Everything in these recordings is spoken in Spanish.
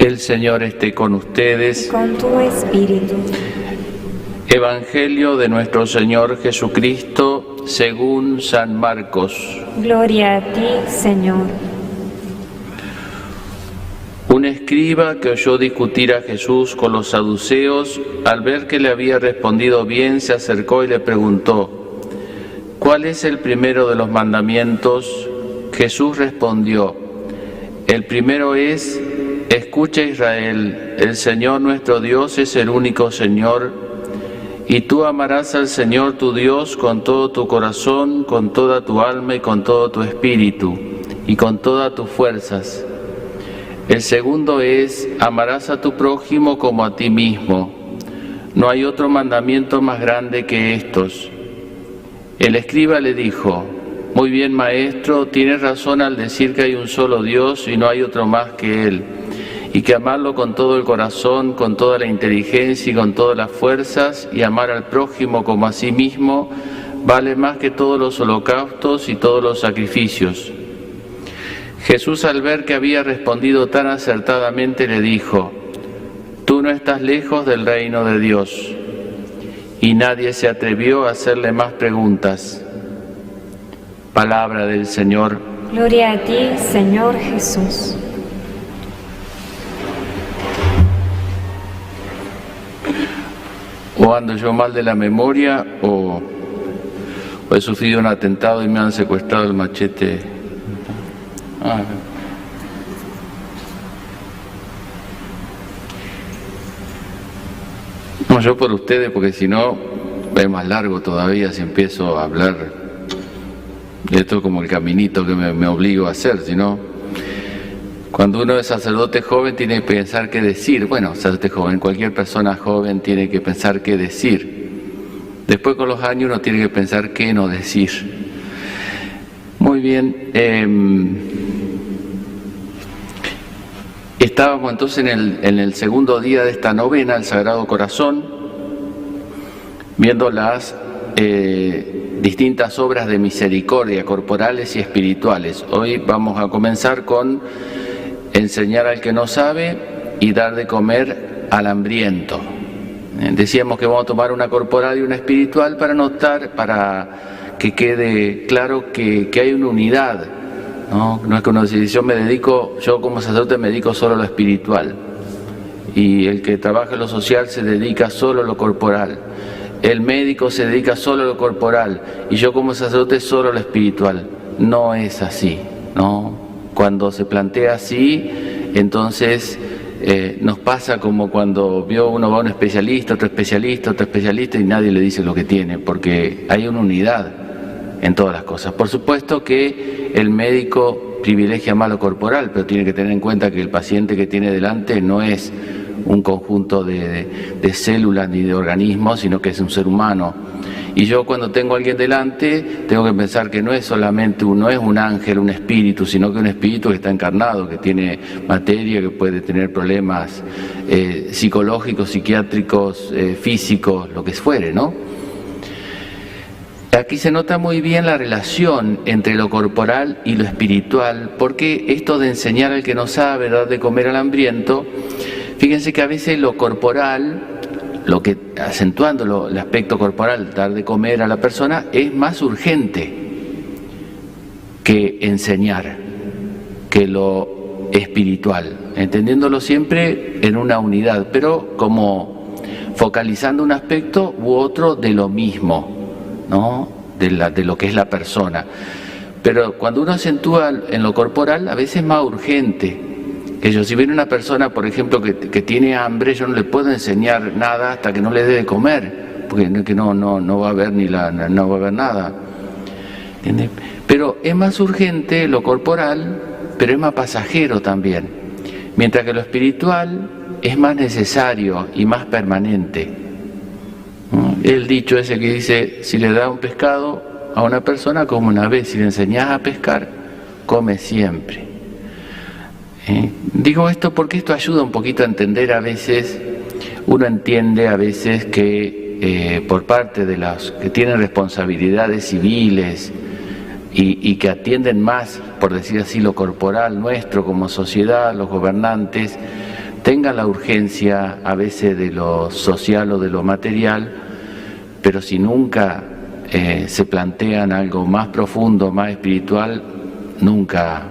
El Señor esté con ustedes. Con tu espíritu. Evangelio de nuestro Señor Jesucristo según San Marcos. Gloria a ti, Señor. Un escriba que oyó discutir a Jesús con los saduceos, al ver que le había respondido bien, se acercó y le preguntó: ¿cuál es el primero de los mandamientos? Jesús respondió: el primero es: escucha, Israel, el Señor nuestro Dios es el único Señor, y tú amarás al Señor tu Dios con todo tu corazón, con toda tu alma y con todo tu espíritu, y con todas tus fuerzas. El segundo es: amarás a tu prójimo como a ti mismo. No hay otro mandamiento más grande que estos. El escriba le dijo: muy bien, maestro, tienes razón al decir que hay un solo Dios y no hay otro más que Él, y que amarlo con todo el corazón, con toda la inteligencia y con todas las fuerzas, y amar al prójimo como a sí mismo, vale más que todos los holocaustos y todos los sacrificios. Jesús, al ver que había respondido tan acertadamente, le dijo: tú no estás lejos del reino de Dios. Y nadie se atrevió a hacerle más preguntas. Palabra del Señor. Gloria a ti, Señor Jesús. O ando yo mal de la memoria, o he sufrido un atentado y me han secuestrado el machete. No, yo por ustedes, porque si no, es más largo todavía si empiezo a hablar. Esto es como el caminito que me obligo a hacer, si no. Cuando uno es sacerdote joven tiene que pensar qué decir. Bueno, sacerdote joven, cualquier persona joven tiene que pensar qué decir. Después con los años uno tiene que pensar qué no decir. Muy bien. Estábamos entonces en el segundo día de esta novena al Sagrado Corazón, viendo las distintas obras de misericordia corporales y espirituales. Hoy vamos a comenzar con enseñar al que no sabe y dar de comer al hambriento. Decíamos que vamos a tomar una corporal y una espiritual para que quede claro que hay una unidad. No es que uno dice: yo como sacerdote me dedico solo a lo espiritual, y el que trabaja en lo social se dedica solo a lo corporal, el médico se dedica solo a lo corporal, y yo como sacerdote solo a lo espiritual. No es así, ¿no? Cuando se plantea así, entonces nos pasa como cuando uno va a un especialista, otro especialista, y nadie le dice lo que tiene, porque hay una unidad en todas las cosas. Por supuesto que el médico privilegia más lo corporal, pero tiene que tener en cuenta que el paciente que tiene delante no es un conjunto de células ni de organismos, sino que es un ser humano. Y yo, cuando tengo a alguien delante, tengo que pensar que no es solamente no es un ángel, un espíritu, sino que un espíritu que está encarnado, que tiene materia, que puede tener problemas psicológicos, psiquiátricos, físicos, lo que fuere, ¿no? Aquí se nota muy bien la relación entre lo corporal y lo espiritual, porque esto de enseñar al que no sabe, dar de comer al hambriento, fíjense que a veces lo corporal, acentuando el aspecto corporal, dar de comer a la persona, es más urgente que enseñar, que lo espiritual, entendiéndolo siempre en una unidad, pero como focalizando un aspecto u otro de lo mismo, ¿no? De lo que es la persona. Pero cuando uno acentúa en lo corporal, a veces es más urgente. Si viene una persona, por ejemplo, que tiene hambre, yo no le puedo enseñar nada hasta que no le dé de comer, porque no va a haber no va a haber nada. ¿Entiendes? Pero es más urgente lo corporal, pero es más pasajero también. Mientras que lo espiritual es más necesario y más permanente. El dicho ese que dice: si le da un pescado a una persona, come una vez; si le enseñas a pescar, come siempre. Digo esto porque esto ayuda un poquito a entender. A veces uno entiende que por parte de los que tienen responsabilidades civiles y que atienden más, por decir así, lo corporal nuestro como sociedad, los gobernantes, tengan la urgencia a veces de lo social o de lo material, pero si nunca se plantean algo más profundo, más espiritual, nunca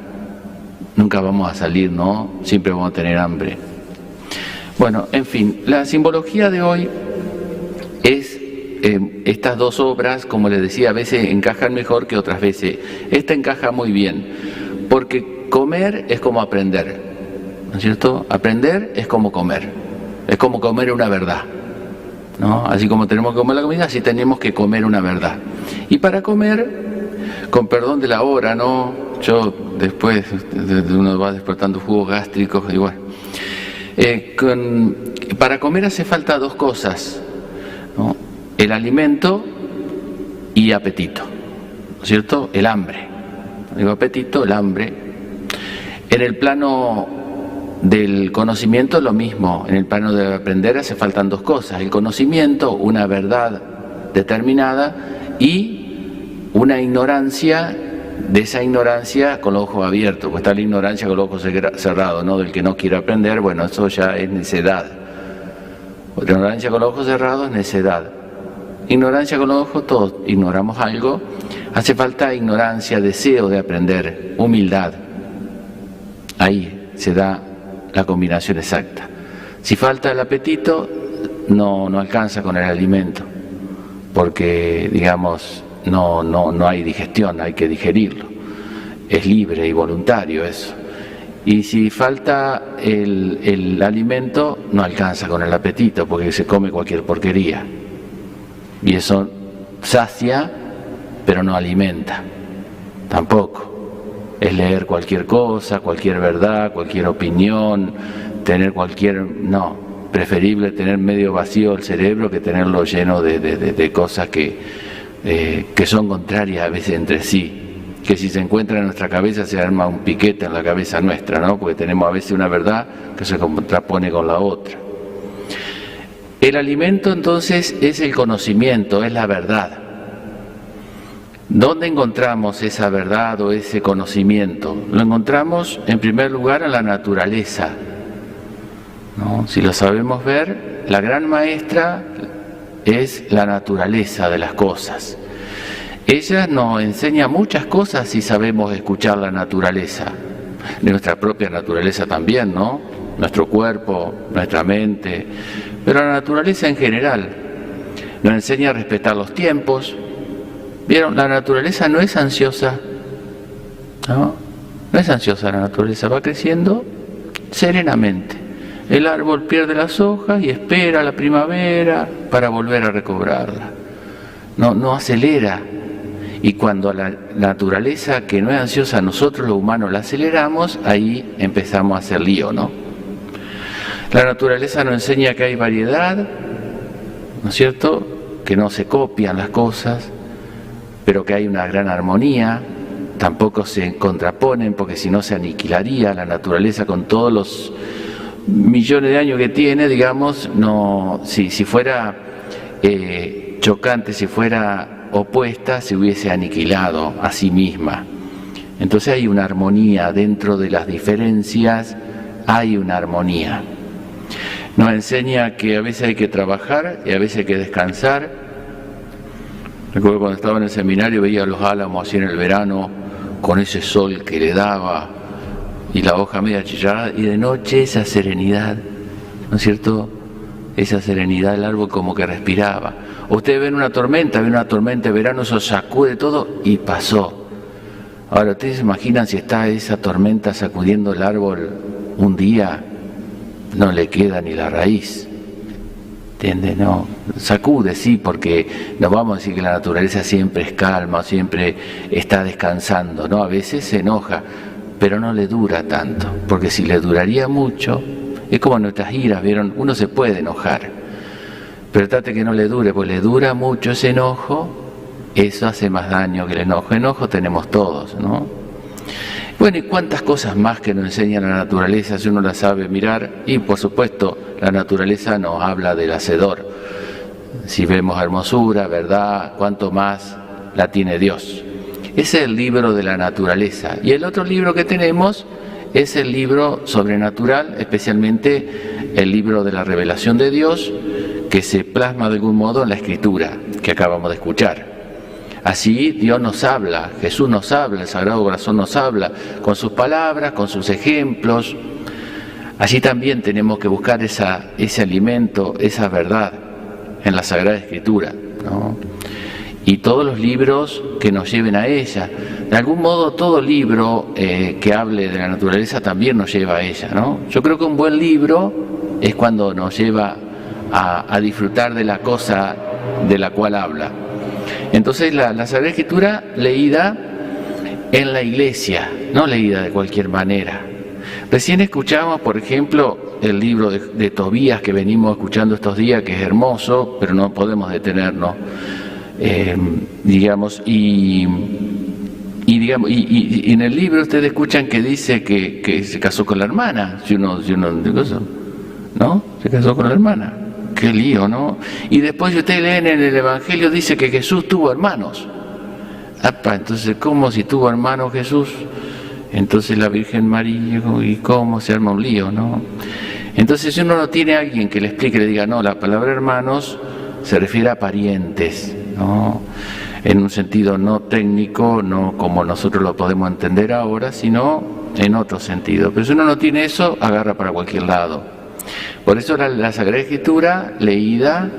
vamos a salir, ¿no? Siempre vamos a tener hambre. Bueno, en fin, la simbología de hoy es estas dos obras, como les decía, a veces encajan mejor que otras veces. Esta encaja muy bien, porque comer es como aprender, ¿no es cierto? Aprender es como comer una verdad, ¿no? Así como tenemos que comer la comida, así tenemos que comer una verdad. Y para comer, con perdón de la hora, ¿no? Yo después, uno va despertando jugos gástricos, igual. Para comer hace falta dos cosas, ¿no? El alimento y apetito, ¿no es cierto? El hambre. Digo apetito, el hambre. En el plano del conocimiento lo mismo, en el plano de aprender hace faltan dos cosas: el conocimiento, una verdad determinada, y una ignorancia, de esa ignorancia con los ojos abiertos, pues está la ignorancia con los ojos cerrados, ¿no? Del que no quiere aprender, bueno, eso ya es necedad. La ignorancia con los ojos cerrados es necedad. Ignorancia con los ojos, todos ignoramos algo. Hace falta ignorancia, deseo de aprender, humildad. Ahí se da la combinación exacta. Si falta el apetito, no alcanza con el alimento, porque, digamos, no hay digestión, hay que digerirlo. Es libre y voluntario eso. Y si falta el alimento, no alcanza con el apetito, porque se come cualquier porquería. Y eso sacia, pero no alimenta. Tampoco. Es leer cualquier cosa, cualquier verdad, cualquier opinión, tener cualquier... No, preferible tener medio vacío el cerebro que tenerlo lleno de cosas que son contrarias a veces entre sí, que si se encuentra en nuestra cabeza se arma un piquete en la cabeza nuestra, ¿no? Porque tenemos a veces una verdad que se contrapone con la otra. El alimento entonces es el conocimiento, es la verdad. ¿Dónde encontramos esa verdad o ese conocimiento? Lo encontramos en primer lugar en la naturaleza, ¿no? Si lo sabemos ver, la gran maestra es la naturaleza de las cosas. Ella nos enseña muchas cosas si sabemos escuchar la naturaleza, nuestra propia naturaleza también, ¿no? Nuestro cuerpo, nuestra mente, pero la naturaleza en general nos enseña a respetar los tiempos. ¿Vieron? La naturaleza no es ansiosa, ¿no? No es ansiosa la naturaleza, va creciendo serenamente. El árbol pierde las hojas y espera la primavera para volver a recobrarla. No acelera. Y cuando la naturaleza, que no es ansiosa, nosotros los humanos la aceleramos, ahí empezamos a hacer lío, ¿no? La naturaleza nos enseña que hay variedad, ¿no es cierto? Que no se copian las cosas, pero que hay una gran armonía. Tampoco se contraponen, porque si no se aniquilaría la naturaleza con todos los millones de años que tiene, digamos. No, si fuera chocante, si fuera opuesta, se hubiese aniquilado a sí misma. Entonces hay una armonía dentro de las diferencias, hay una armonía. Nos enseña que a veces hay que trabajar y a veces hay que descansar. Recuerdo cuando estaba en el seminario, veía los álamos así en el verano, con ese sol que le daba y la hoja media chillarada, y de noche esa serenidad, ¿no es cierto? Esa serenidad del árbol como que respiraba. Ustedes ven una tormenta de verano, eso sacude todo y pasó. Ahora, ¿ustedes se imaginan si está esa tormenta sacudiendo el árbol un día? No le queda ni la raíz. ¿Entiendes? No, sacude, sí, porque no vamos a decir que la naturaleza siempre es calma, siempre está descansando, ¿no? A veces se enoja, pero no le dura tanto, porque si le duraría mucho, es como nuestras iras, ¿vieron? Uno se puede enojar, pero trate que no le dure, porque le dura mucho ese enojo, eso hace más daño que el enojo. Enojo tenemos todos, ¿no? Bueno, y cuántas cosas más que nos enseña la naturaleza, si uno la sabe mirar. Y por supuesto, la naturaleza nos habla del Hacedor. Si vemos hermosura, verdad, cuánto más la tiene Dios. Ese es el libro de la naturaleza. Y el otro libro que tenemos es el libro sobrenatural, especialmente el libro de la revelación de Dios, que se plasma de algún modo en la Escritura que acabamos de escuchar. Así Dios nos habla, Jesús nos habla, el Sagrado Corazón nos habla, con sus palabras, con sus ejemplos. Allí también tenemos que buscar ese alimento, esa verdad en la Sagrada Escritura, ¿no? Y todos los libros que nos lleven a ella. De algún modo todo libro que hable de la naturaleza también nos lleva a ella, ¿no? Yo creo que un buen libro es cuando nos lleva a disfrutar de la cosa de la cual habla. Entonces la Sagrada Escritura leída en la iglesia, no leída de cualquier manera. Recién escuchamos, por ejemplo, el libro de Tobías que venimos escuchando estos días, que es hermoso, pero no podemos detenernos, digamos, y en el libro ustedes escuchan que dice que se casó con la hermana, ¿no? Se casó con la hermana. Qué lío, ¿no? Y después si ustedes leen en el Evangelio dice que Jesús tuvo hermanos. Entonces, ¿cómo si tuvo hermanos Jesús? Entonces la Virgen María, ¿y cómo se arma un lío, no? Entonces si uno no tiene a alguien que le explique, le diga, no, la palabra hermanos se refiere a parientes, ¿no? En un sentido no técnico, no como nosotros lo podemos entender ahora, sino en otro sentido. Pero si uno no tiene eso, agarra para cualquier lado. Por eso la Sagrada Escritura leída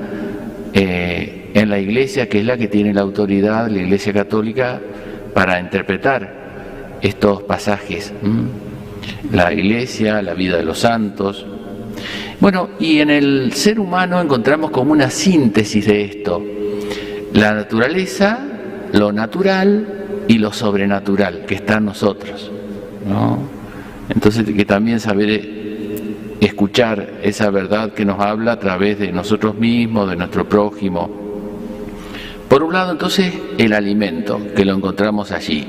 en la Iglesia, que es la que tiene la autoridad, la Iglesia Católica, para interpretar estos pasajes. La Iglesia, la vida de los santos. Bueno, y en el ser humano encontramos como una síntesis de esto. La naturaleza, lo natural y lo sobrenatural que está en nosotros, ¿no? Entonces que también saber escuchar esa verdad que nos habla a través de nosotros mismos, de nuestro prójimo. Por un lado, entonces, el alimento, que lo encontramos allí,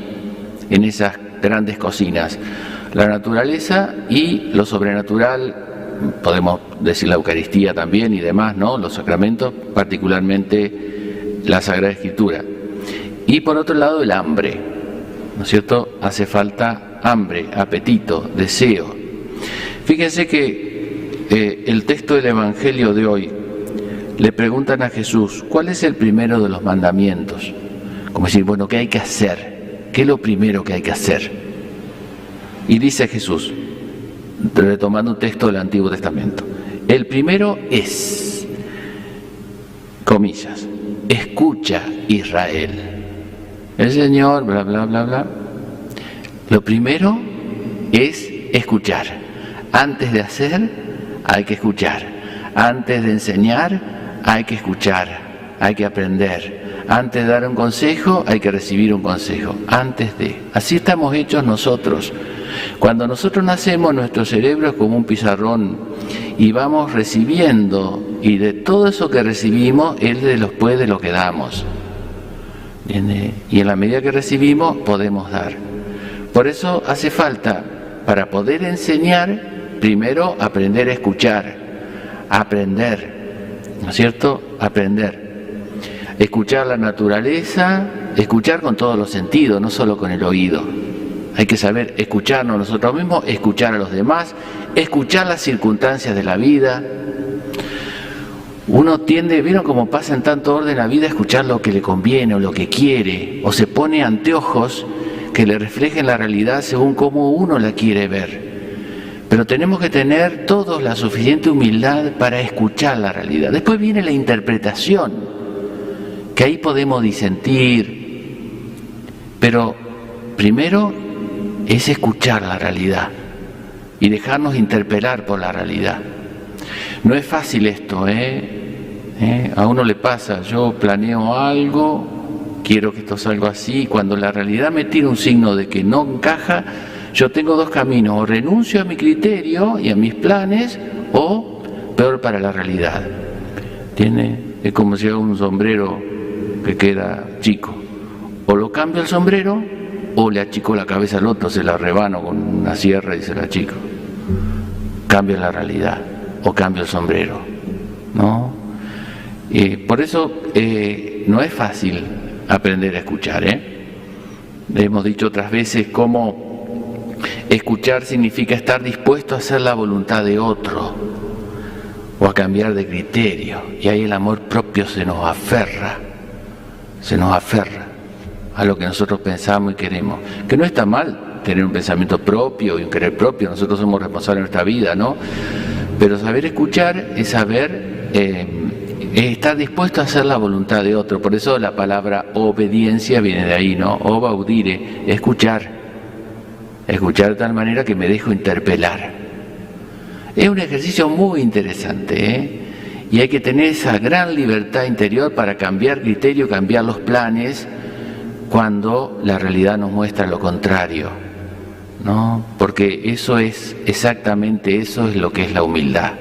en esas grandes cocinas. La naturaleza y lo sobrenatural, podemos decir la Eucaristía también y demás, ¿no? Los sacramentos, particularmente la Sagrada Escritura. Y por otro lado, el hambre, ¿no es cierto? Hace falta hambre, apetito, deseo. Fíjense que el texto del Evangelio de hoy le preguntan a Jesús, ¿cuál es el primero de los mandamientos? Como decir, bueno, ¿qué hay que hacer? ¿Qué es lo primero que hay que hacer? Y dice Jesús, retomando un texto del Antiguo Testamento, el primero es, comillas, escucha Israel. El Señor, bla, bla, bla, bla. Lo primero es escuchar. Antes de hacer, hay que escuchar. Antes de enseñar, hay que escuchar, hay que aprender. Antes de dar un consejo, hay que recibir un consejo. Antes de. Así estamos hechos nosotros. Cuando nosotros nacemos, nuestro cerebro es como un pizarrón y vamos recibiendo, y de todo eso que recibimos, es después de lo que damos. ¿Entiende? Y en la medida que recibimos, podemos dar. Por eso hace falta, para poder enseñar, primero aprender a escuchar, aprender, ¿no es cierto? Aprender. Escuchar la naturaleza, escuchar con todos los sentidos, no solo con el oído. Hay que saber escucharnos nosotros mismos, escuchar a los demás, escuchar las circunstancias de la vida. Uno tiende, ¿vieron cómo pasa en tanto orden la vida, a escuchar lo que le conviene o lo que quiere? O se pone anteojos que le reflejen la realidad según cómo uno la quiere ver. Pero tenemos que tener todos la suficiente humildad para escuchar la realidad. Después viene la interpretación, que ahí podemos disentir. Pero primero es escuchar la realidad y dejarnos interpelar por la realidad. No es fácil esto, A uno le pasa, yo planeo algo, quiero que esto salga así, cuando la realidad me tira un signo de que no encaja, yo tengo dos caminos, o renuncio a mi criterio y a mis planes, o peor, para la realidad. Es como si hago un sombrero que queda chico. O lo cambio el sombrero, o le achico la cabeza al otro, se la rebano con una sierra y se la achico. Cambio la realidad, o cambio el sombrero, ¿no? Por eso no es fácil aprender a escuchar, Hemos dicho otras veces cómo Escuchar significa estar dispuesto a hacer la voluntad de otro o a cambiar de criterio. Y ahí el amor propio se nos aferra a lo que nosotros pensamos y queremos. Que no está mal tener un pensamiento propio y un querer propio, nosotros somos responsables de nuestra vida, ¿no? Pero saber escuchar es saber, estar dispuesto a hacer la voluntad de otro. Por eso la palabra obediencia viene de ahí, ¿no? Oba audire, escuchar de tal manera que me dejo interpelar. Es un ejercicio muy interesante, ¿eh? Y hay que tener esa gran libertad interior para cambiar criterio, cambiar los planes, cuando la realidad nos muestra lo contrario, ¿no? Porque eso es exactamente, eso es lo que es la humildad.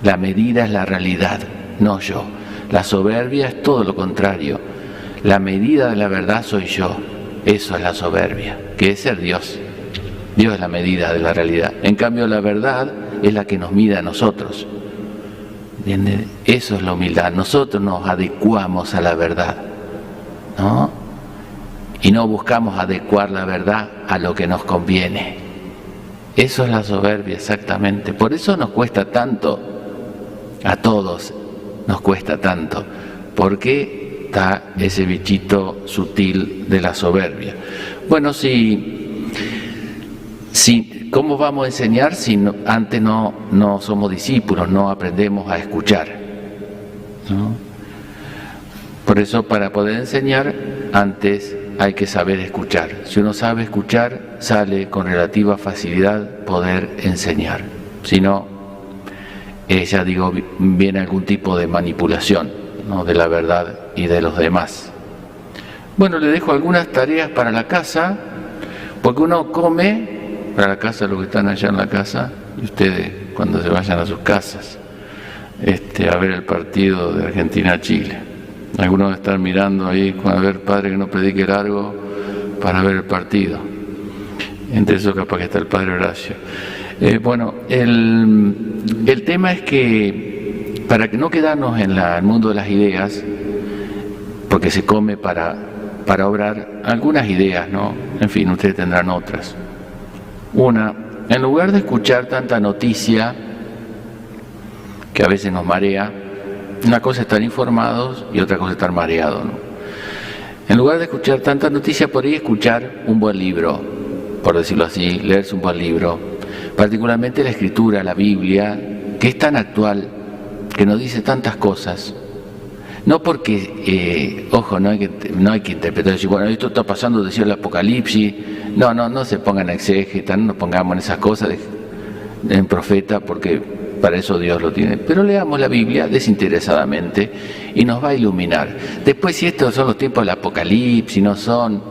La medida es la realidad, no yo. La soberbia es todo lo contrario. La medida de la verdad soy yo. Eso es la soberbia, que es ser Dios. Dios es la medida de la realidad. En cambio, la verdad es la que nos mide a nosotros. ¿Entienden? Eso es la humildad. Nosotros nos adecuamos a la verdad, ¿no? Y no buscamos adecuar la verdad a lo que nos conviene. Eso es la soberbia, exactamente. Por eso nos cuesta tanto, a todos nos cuesta tanto, porque está ese bichito sutil de la soberbia. Bueno, ¿cómo vamos a enseñar si antes no somos discípulos, no aprendemos a escuchar, ¿no? Por eso, para poder enseñar, antes hay que saber escuchar. Si uno sabe escuchar, sale con relativa facilidad poder enseñar. Si no, ya digo, viene algún tipo de manipulación, ¿no?, de la verdad y de los demás. Bueno, le dejo algunas tareas para la casa, porque uno come para la casa, los que están allá en la casa, y ustedes cuando se vayan a sus casas, a ver el partido de Argentina-Chile. Algunos están mirando ahí, a ver, padre, que no predique largo para ver el partido. Entre eso capaz que está el padre Horacio. Bueno, el tema es que, para que no quedarnos en el mundo de las ideas, porque se come para obrar, algunas ideas, ¿no? En fin, ustedes tendrán otras. Una, en lugar de escuchar tanta noticia, que a veces nos marea, una cosa es estar informados y otra cosa es estar mareados, ¿no? En lugar de escuchar tanta noticia, podría escuchar un buen libro, por decirlo así, leerse un buen libro, particularmente la Escritura, la Biblia, que es tan actual, que nos dice tantas cosas. No porque, ojo, no hay que interpretar, decir, bueno, esto está pasando, decía el Apocalipsis. No se pongan a exégetas, no nos pongamos en esas cosas en profeta, porque para eso Dios lo tiene. Pero leamos la Biblia desinteresadamente y nos va a iluminar. Después, si estos son los tiempos del Apocalipsis, no son,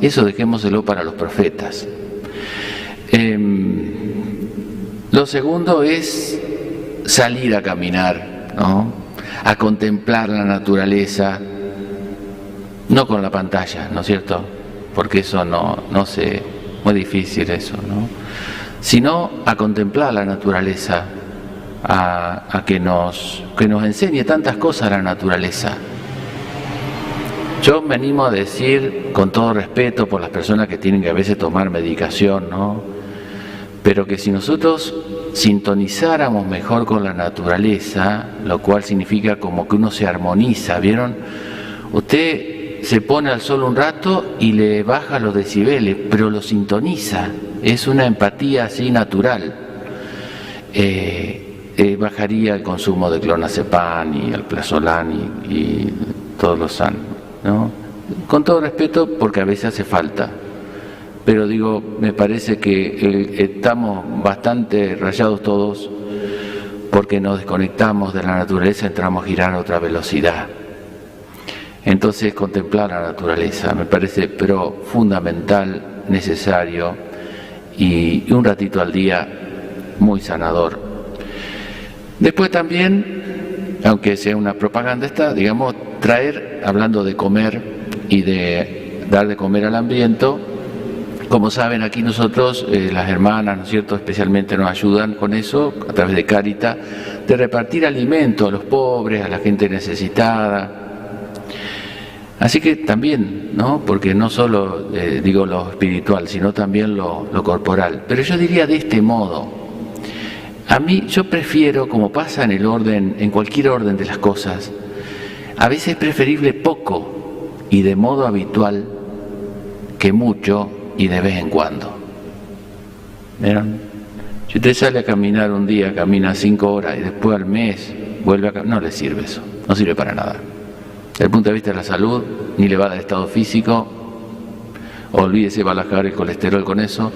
eso dejémoselo para los profetas. Lo segundo es salir a caminar, ¿no?, a contemplar la naturaleza, no con la pantalla, ¿no es cierto? Porque eso no sé, muy difícil eso, ¿no? Sino a contemplar la naturaleza, a que nos enseñe tantas cosas la naturaleza. Yo me animo a decir, con todo respeto por las personas que tienen que a veces tomar medicación, ¿no?, pero que si nosotros sintonizáramos mejor con la naturaleza, lo cual significa como que uno se armoniza, ¿vieron? Usted se pone al sol un rato y le baja los decibeles, pero lo sintoniza, es una empatía así natural. Bajaría el consumo de clonazepam y alprazolam y todos los SAN, ¿no? Con todo respeto, porque a veces hace falta. Pero digo, me parece que estamos bastante rayados todos porque nos desconectamos de la naturaleza, entramos a girar a otra velocidad. Entonces, contemplar la naturaleza me parece pero fundamental, necesario y un ratito al día muy sanador. Después también, aunque sea una propaganda esta, digamos, traer, hablando de comer y de dar de comer al hambriento. Como saben, aquí nosotros, las hermanas, ¿no es cierto?, especialmente nos ayudan con eso, a través de Cáritas, de repartir alimentos a los pobres, a la gente necesitada. Así que también, ¿no? Porque no solo digo lo espiritual, sino también lo corporal. Pero yo diría de este modo. A mí, yo prefiero, como pasa en el orden, en cualquier orden de las cosas, a veces es preferible poco y de modo habitual que mucho y de vez en cuando. ¿Vieron? Si usted sale a caminar un día, camina 5 horas y después al mes vuelve a caminar, no le sirve eso, no sirve para nada. Desde el punto de vista de la salud, ni le va a dar estado físico, olvídese, va a bajar el colesterol con eso.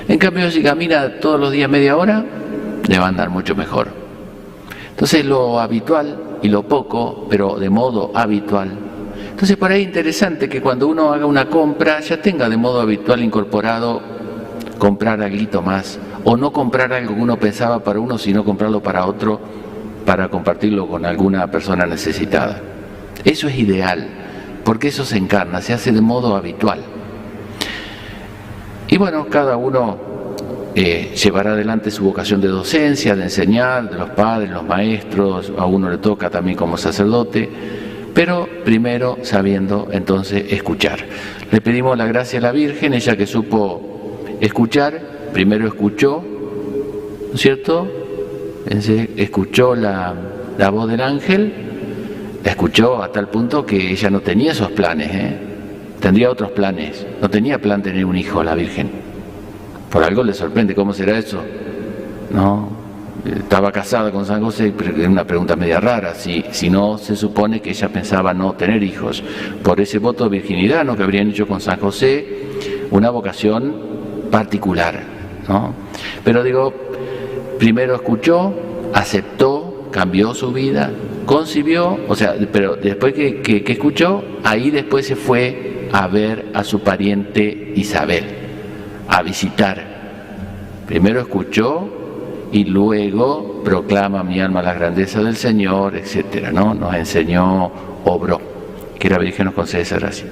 En cambio, si camina todos los días media hora, le va a andar mucho mejor. Entonces, lo habitual y lo poco, pero de modo habitual. Entonces, por ahí es interesante que cuando uno haga una compra, ya tenga de modo habitual incorporado comprar algo más, o no comprar algo que uno pensaba para uno, sino comprarlo para otro, para compartirlo con alguna persona necesitada. Eso es ideal, porque eso se encarna, se hace de modo habitual. Y bueno, cada uno llevará adelante su vocación de docencia, de enseñar, de los padres, los maestros, a uno le toca también como sacerdote, pero primero sabiendo entonces escuchar. Le pedimos la gracia a la Virgen, ella que supo escuchar, primero escuchó, ¿no es cierto? Escuchó la voz del ángel, la escuchó a tal punto que ella no tenía esos planes, tendría otros planes, no tenía plan tener un hijo la Virgen. Por algo le sorprende, ¿cómo será eso? No, estaba casada con San José, pero es una pregunta media rara, si no se supone que ella pensaba no tener hijos, por ese voto de virginidad, ¿no?, que habrían hecho con San José, una vocación particular, ¿no? Pero digo, primero escuchó, aceptó, cambió su vida, concibió, o sea, pero después que escuchó, ahí después se fue a ver a su pariente Isabel, a visitar. Primero escuchó y luego proclama mi alma la grandeza del Señor, etcétera, ¿no? Nos enseñó, obró. Que la Virgen nos conceda esa gracia.